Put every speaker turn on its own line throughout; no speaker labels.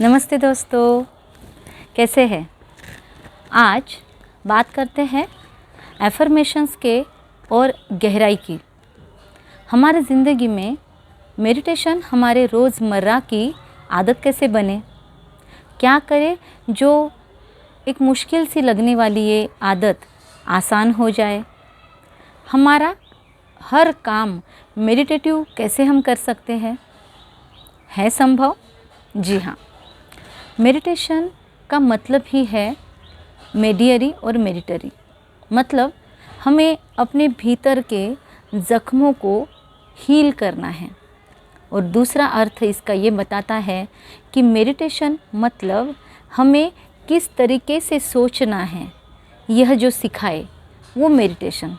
नमस्ते दोस्तों, कैसे हैं? आज बात करते हैं एफर्मेशंस के और गहराई की। हमारे ज़िंदगी में मेडिटेशन हमारे रोज़मर्रा की आदत कैसे बने? क्या करें जो एक मुश्किल सी लगने वाली ये आदत आसान हो जाए? हमारा हर काम मेडिटेटिव कैसे हम कर सकते हैं? है संभव? जी हाँ। मेडिटेशन का मतलब ही है मेडियरी और मेडिटरी, मतलब हमें अपने भीतर के ज़ख्मों को हील करना है। और दूसरा अर्थ इसका ये बताता है कि मेडिटेशन मतलब हमें किस तरीके से सोचना है, यह जो सिखाए वो मेडिटेशन।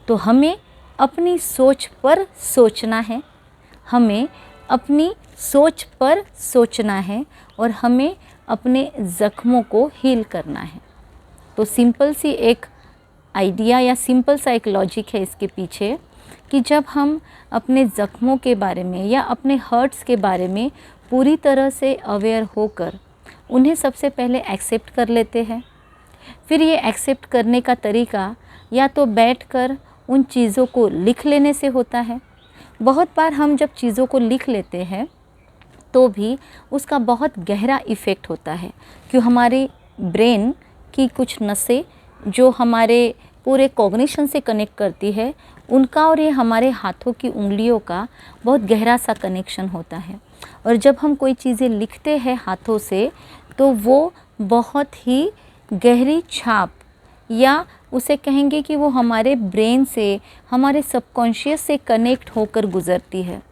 तो हमें अपनी सोच पर सोचना है, हमें अपनी सोच पर सोचना है और हमें अपने ज़ख्मों को हील करना है। तो सिंपल सी एक आइडिया या सिंपल सा एक लॉजिक है इसके पीछे कि जब हम अपने ज़ख्मों के बारे में या अपने हर्ट्स के बारे में पूरी तरह से अवेयर होकर उन्हें सबसे पहले एक्सेप्ट कर लेते हैं, फिर ये एक्सेप्ट करने का तरीका या तो बैठकर उन चीज़ों को लिख लेने से होता है। बहुत बार हम जब चीज़ों को लिख लेते हैं तो भी उसका बहुत गहरा इफ़ेक्ट होता है, क्यों हमारे ब्रेन की कुछ नसें जो हमारे पूरे कॉग्निशन से कनेक्ट करती है, उनका और ये हमारे हाथों की उंगलियों का बहुत गहरा सा कनेक्शन होता है। और जब हम कोई चीज़ें लिखते हैं हाथों से तो वो बहुत ही गहरी छाप, या उसे कहेंगे कि वो हमारे ब्रेन से, हमारे सबकॉन्शियस से कनेक्ट होकर गुज़रती है।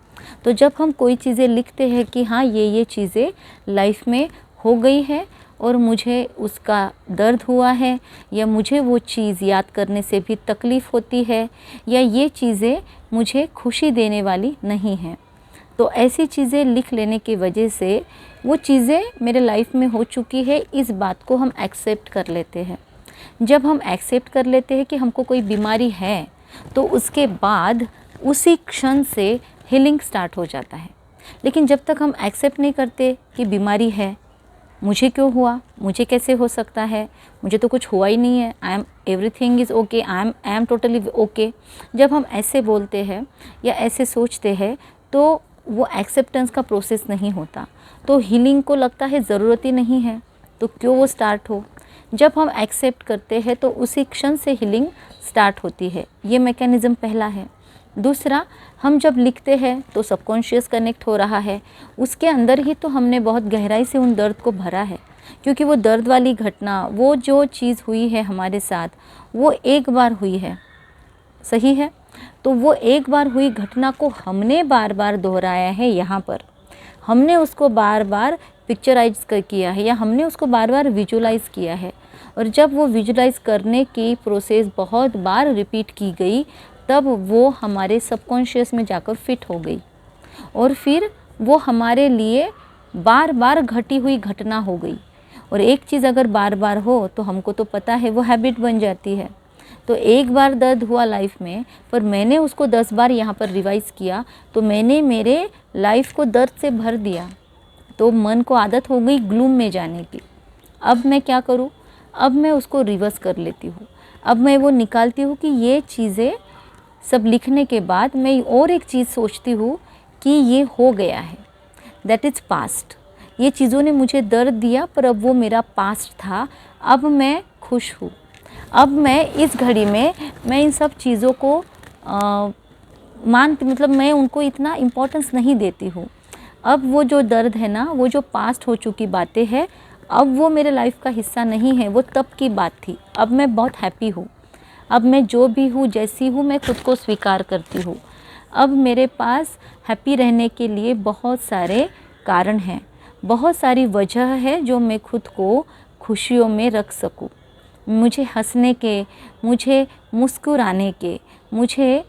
तो जब हम कोई चीज़ें लिखते हैं कि हाँ ये चीज़ें लाइफ में हो गई है और मुझे उसका दर्द हुआ है, या मुझे वो चीज़ याद करने से भी तकलीफ़ होती है, या ये चीज़ें मुझे खुशी देने वाली नहीं हैं, तो ऐसी चीज़ें लिख लेने की वजह से वो चीज़ें मेरे लाइफ में हो चुकी है, इस बात को हम एक्सेप्ट कर लेते हैं। जब हम एक्सेप्ट कर लेते हैं कि हमको कोई बीमारी है तो उसके बाद उसी क्षण से हीलिंग स्टार्ट हो जाता है। लेकिन जब तक हम एक्सेप्ट नहीं करते कि बीमारी है, मुझे क्यों हुआ, मुझे कैसे हो सकता है, मुझे तो कुछ हुआ ही नहीं है, I am everything is okay, I am totally okay, जब हम ऐसे बोलते हैं या ऐसे सोचते हैं तो वो एक्सेप्टेंस का प्रोसेस नहीं होता। तो हीलिंग को लगता है ज़रूरत ही नहीं है, तो क्यों वो स्टार्ट हो। जब हम एक्सेप्ट करते हैं तो उसी क्षण से हीलिंग स्टार्ट होती है। ये मैकेनिज़्म पहला है। दूसरा, हम जब लिखते हैं तो सबकॉन्शियस कनेक्ट हो रहा है, उसके अंदर ही तो हमने बहुत गहराई से उन दर्द को भरा है, क्योंकि वो दर्द वाली घटना, वो जो चीज़ हुई है हमारे साथ, वो एक बार हुई है, सही है। तो वो एक बार हुई घटना को हमने बार बार दोहराया है, यहाँ पर हमने उसको बार बार पिक्चराइज किया है, या हमने उसको बार बार विजुलाइज़ किया है। और जब वो विजुलाइज़ करने की प्रोसेस बहुत बार रिपीट की गई, तब वो हमारे सबकॉन्शियस में जाकर फिट हो गई, और फिर वो हमारे लिए बार बार घटी हुई घटना हो गई। और एक चीज़ अगर बार बार हो तो हमको तो पता है वो हैबिट बन जाती है। तो एक बार दर्द हुआ लाइफ में, पर मैंने उसको 10 बार यहाँ पर रिवाइज़ किया, तो मैंने मेरे लाइफ को दर्द से भर दिया, तो मन को आदत हो गई ग्लूम में जाने की। अब मैं क्या करूँ, अब मैं उसको रिवर्स कर लेती हूँ। अब मैं वो निकालती हूँ कि ये चीज़ें सब लिखने के बाद मैं और एक चीज़ सोचती हूँ कि ये हो गया है, दैट इज़ पास्ट। ये चीज़ों ने मुझे दर्द दिया, पर अब वो मेरा पास्ट था, अब मैं खुश हूँ। अब मैं इस घड़ी में मैं इन सब चीज़ों को मतलब मैं उनको इतना इम्पोर्टेंस नहीं देती हूँ। अब वो जो दर्द है ना, वो जो पास्ट हो चुकी बातें हैं, अब वो मेरे लाइफ का हिस्सा नहीं है, वो तब की बात थी। अब मैं बहुत हैप्पी हूँ, अब मैं जो भी हूँ, जैसी हूँ, मैं खुद को स्वीकार करती हूँ। अब मेरे पास हैप्पी रहने के लिए बहुत सारे कारण हैं, बहुत सारी वजह है जो मैं खुद को खुशियों में रख सकूँ। मुझे हंसने के, मुझे मुस्कुराने के, मुझे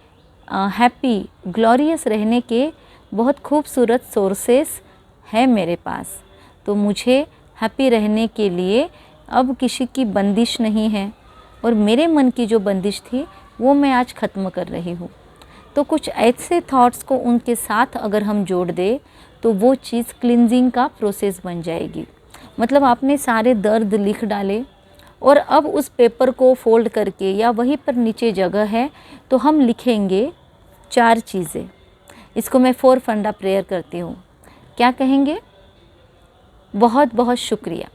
हैप्पी ग्लोरियस रहने के बहुत खूबसूरत सोर्सेस है मेरे पास। तो मुझे हैप्पी रहने के लिए अब किसी की बंदिश नहीं है, और मेरे मन की जो बंदिश थी वो मैं आज ख़त्म कर रही हूँ। तो कुछ ऐसे थॉट्स को उनके साथ अगर हम जोड़ दें तो वो चीज़ क्लिनजिंग का प्रोसेस बन जाएगी। मतलब आपने सारे दर्द लिख डाले और अब उस पेपर को फोल्ड करके या वहीं पर नीचे जगह है तो हम लिखेंगे 4 चीज़ें। इसको मैं 4 फंडा प्रेयर करती हूँ। क्या कहेंगे? बहुत बहुत शुक्रिया।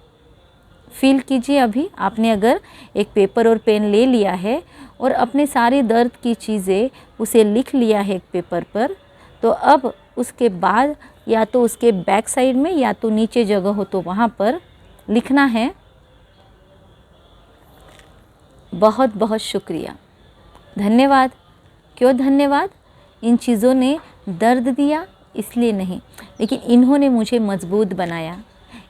फील कीजिए, अभी आपने अगर एक पेपर और पेन ले लिया है और अपने सारे दर्द की चीज़ें उसे लिख लिया है एक पेपर पर, तो अब उसके बाद या तो उसके बैक साइड में या तो नीचे जगह हो तो वहाँ पर लिखना है बहुत बहुत शुक्रिया, धन्यवाद। क्यों धन्यवाद? इन चीज़ों ने दर्द दिया इसलिए नहीं, लेकिन इन्होंने मुझे मजबूत बनाया,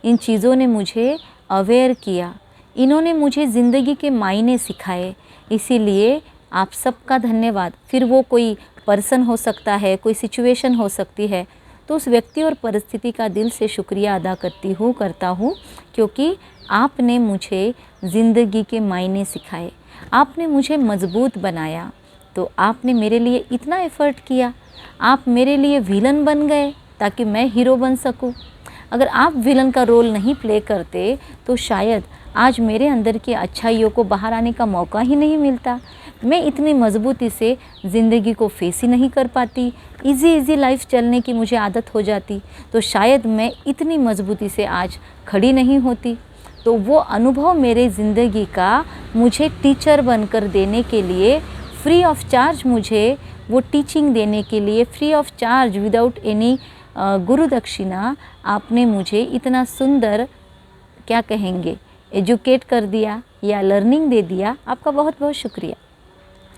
इन चीज़ों ने मुझे अवेयर किया, इन्होंने मुझे ज़िंदगी के मायने सिखाए, इसीलिए आप सबका धन्यवाद। फिर वो कोई पर्सन हो सकता है, कोई सिचुएशन हो सकती है, तो उस व्यक्ति और परिस्थिति का दिल से शुक्रिया अदा करता हूँ क्योंकि आपने मुझे ज़िंदगी के मायने सिखाए, आपने मुझे मजबूत बनाया, तो आपने मेरे लिए इतना एफ़र्ट किया, आप मेरे लिए विलन बन गए ताकि मैं हीरो बन सकूं। अगर आप विलन का रोल नहीं प्ले करते तो शायद आज मेरे अंदर की अच्छाइयों को बाहर आने का मौका ही नहीं मिलता, मैं इतनी मजबूती से ज़िंदगी को फेस ही नहीं कर पाती, इजी लाइफ चलने की मुझे आदत हो जाती, तो शायद मैं इतनी मजबूती से आज खड़ी नहीं होती। तो वो अनुभव मेरे ज़िंदगी का मुझे टीचर बनकर देने के लिए, फ्री ऑफ चार्ज मुझे वो टीचिंग देने के लिए, free of charge without any गुरु दक्षिणा, आपने मुझे इतना सुंदर क्या कहेंगे एजुकेट कर दिया या लर्निंग दे दिया। आपका बहुत बहुत शुक्रिया।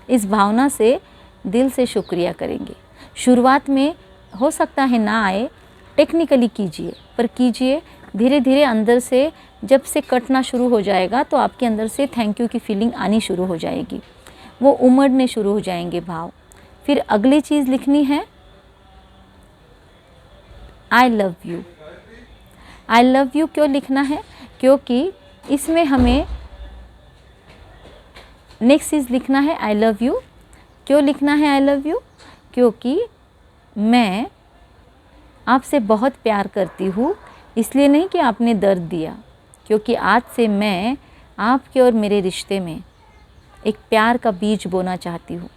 इस भावना से दिल से शुक्रिया करेंगे। शुरुआत में हो सकता है ना आए, टेक्निकली कीजिए, पर कीजिए धीरे धीरे। अंदर से जब से कटना शुरू हो जाएगा तो आपके अंदर से थैंक यू की फीलिंग आनी शुरू हो जाएगी, वो उमड़ने शुरू हो जाएंगे भाव। फिर अगली चीज़ लिखनी है I love you. I love you क्यों लिखना है? क्योंकि इसमें हमें नेक्स्ट चीज़ लिखना है आई लव यू। क्यों लिखना है आई लव यू? क्योंकि मैं आपसे बहुत प्यार करती हूँ, इसलिए नहीं कि आपने दर्द दिया, क्योंकि आज से मैं आपके और मेरे रिश्ते में एक प्यार का बीज बोना चाहती हूँ।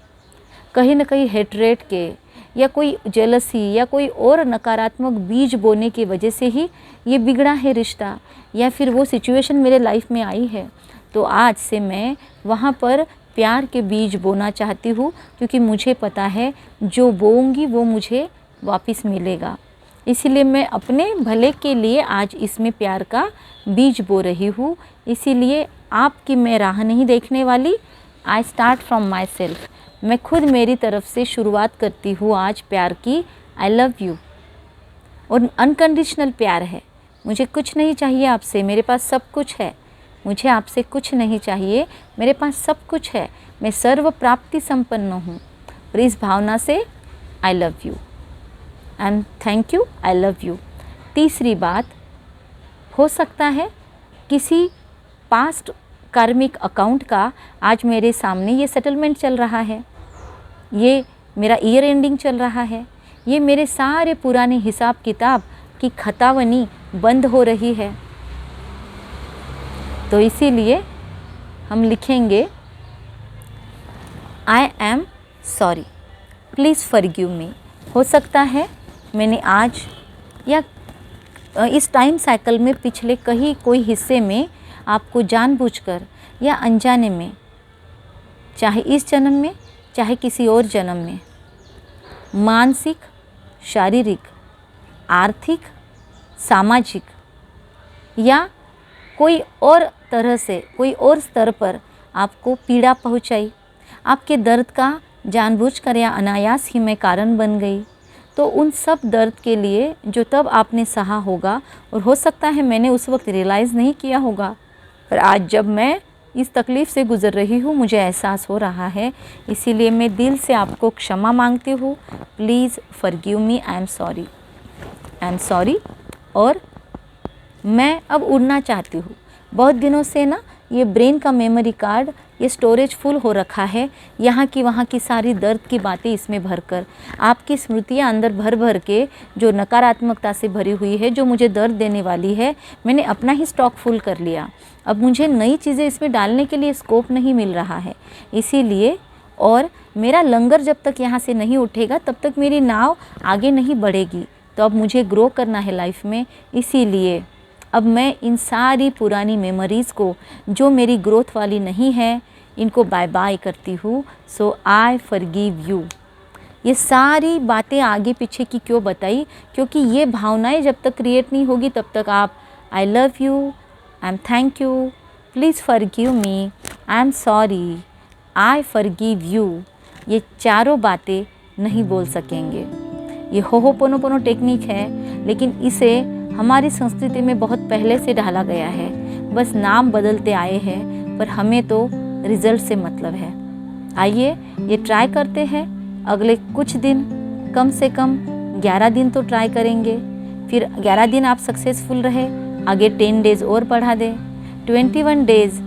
कहीं ना कहीं हेट्रेट के या कोई जेलसी या कोई और नकारात्मक बीज बोने की वजह से ही ये बिगड़ा है रिश्ता, या फिर वो सिचुएशन मेरे लाइफ में आई है, तो आज से मैं वहाँ पर प्यार के बीज बोना चाहती हूँ, क्योंकि मुझे पता है जो बोऊंगी वो मुझे वापस मिलेगा। इसीलिए मैं अपने भले के लिए आज इसमें प्यार का बीज बो रही हूँ। इसीलिए आपकी मैं राह नहीं देखने वाली, I start from my self. मैं खुद मेरी तरफ से शुरुआत करती हूँ आज प्यार की। I love you. और अनकंडीशनल प्यार है, मुझे कुछ नहीं चाहिए आपसे, मेरे पास सब कुछ है। मुझे आपसे कुछ नहीं चाहिए, मेरे पास सब कुछ है, मैं सर्व प्राप्ति संपन्न हूँ। और इस भावना से I love you and thank you, I love you. तीसरी बात, हो सकता है किसी पास्ट कार्मिक अकाउंट का आज मेरे सामने ये सेटलमेंट चल रहा है, ये मेरा ईयर एंडिंग चल रहा है, ये मेरे सारे पुराने हिसाब किताब की खतावनी बंद हो रही है। तो इसीलिए हम लिखेंगे I am sorry, please forgive me. हो सकता है मैंने आज या इस टाइम साइकिल में पिछले कहीं कोई हिस्से में आपको जानबूझकर या अनजाने में, चाहे इस जन्म में चाहे किसी और जन्म में, मानसिक, शारीरिक, आर्थिक, सामाजिक या कोई और तरह से कोई और स्तर पर आपको पीड़ा पहुंचाई, आपके दर्द का जानबूझकर या अनायास ही मैं कारण बन गई, तो उन सब दर्द के लिए जो तब आपने सहा होगा और हो सकता है मैंने उस वक्त रियलाइज़ नहीं किया होगा, पर आज जब मैं इस तकलीफ़ से गुज़र रही हूँ मुझे एहसास हो रहा है। इसीलिए मैं दिल से आपको क्षमा मांगती हूँ। Please forgive me, I am sorry, I am sorry. और मैं अब उड़ना चाहती हूँ। बहुत दिनों से ना ये ब्रेन का मेमोरी कार्ड, ये स्टोरेज फुल हो रखा है, यहाँ की वहाँ की सारी दर्द की बातें इसमें भरकर, आपकी स्मृतियाँ अंदर भर भर के जो नकारात्मकता से भरी हुई है, जो मुझे दर्द देने वाली है, मैंने अपना ही स्टॉक फुल कर लिया। अब मुझे नई चीज़ें इसमें डालने के लिए स्कोप नहीं मिल रहा है, इसीलिए और मेरा लंगर जब तक यहाँ से नहीं उठेगा तब तक मेरी नाव आगे नहीं बढ़ेगी। तो अब मुझे ग्रो करना है लाइफ में, इसीलिए अब मैं इन सारी पुरानी मेमोरीज़ को जो मेरी ग्रोथ वाली नहीं है, इनको बाय बाय करती हूँ। सो आई फॉरगिव यू। ये सारी बातें आगे पीछे की क्यों बताई? क्योंकि ये भावनाएं जब तक क्रिएट नहीं होगी तब तक आप I love you, I am thank you, please forgive me, I am sorry, I forgive you, ये चारों बातें नहीं बोल सकेंगे। ये होपोनोपोनो टेक्निक है, लेकिन इसे हमारी संस्कृति में बहुत पहले से ढाला गया है, बस नाम बदलते आए हैं, पर हमें तो रिजल्ट से मतलब है। आइए ये ट्राई करते हैं। अगले कुछ दिन, कम से कम 11 दिन तो ट्राई करेंगे, फिर 11 दिन आप सक्सेसफुल रहे, आगे 10 डेज़ और बढ़ा दें। 21 डेज़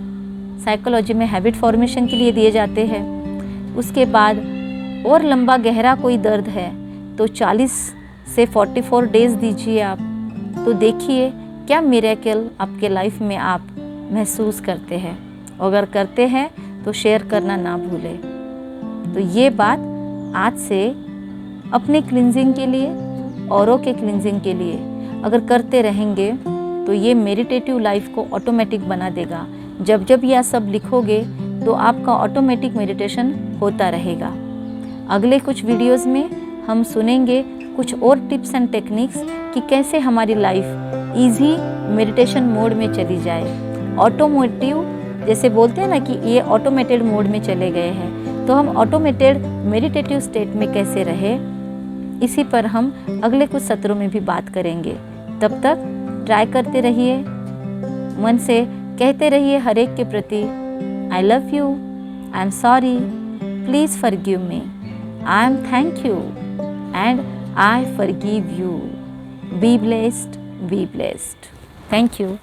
साइकोलॉजी में हैबिट फॉर्मेशन के लिए दिए जाते हैं। उसके बाद और लंबा गहरा कोई दर्द है तो 40 से 44 डेज़ दीजिए आप, तो देखिए क्या मिरेकल आपके लाइफ में आप महसूस करते हैं। अगर करते हैं तो शेयर करना ना भूलें। तो ये बात आज से अपने क्लिनजिंग के लिए, औरों के क्लिनजिंग के लिए अगर करते रहेंगे तो ये मेडिटेटिव लाइफ को ऑटोमेटिक बना देगा। जब जब यह सब लिखोगे तो आपका ऑटोमेटिक मेडिटेशन होता रहेगा। अगले कुछ वीडियोस में हम सुनेंगे कुछ और टिप्स एंड टेक्निक्स कि कैसे हमारी लाइफ इजी मेडिटेशन मोड में चली जाए। ऑटोमेटिव जैसे बोलते हैं ना कि ये ऑटोमेटेड मोड में चले गए हैं, तो हम ऑटोमेटेड मेडिटेटिव स्टेट में कैसे रहे, इसी पर हम अगले कुछ सत्रों में भी बात करेंगे। तब तक ट्राई करते रहिए, मन से कहते रहिए हर एक के प्रति I love you, I am sorry, please forgive me, I am thank you and I forgive you. Be blessed, be blessed. Thank you.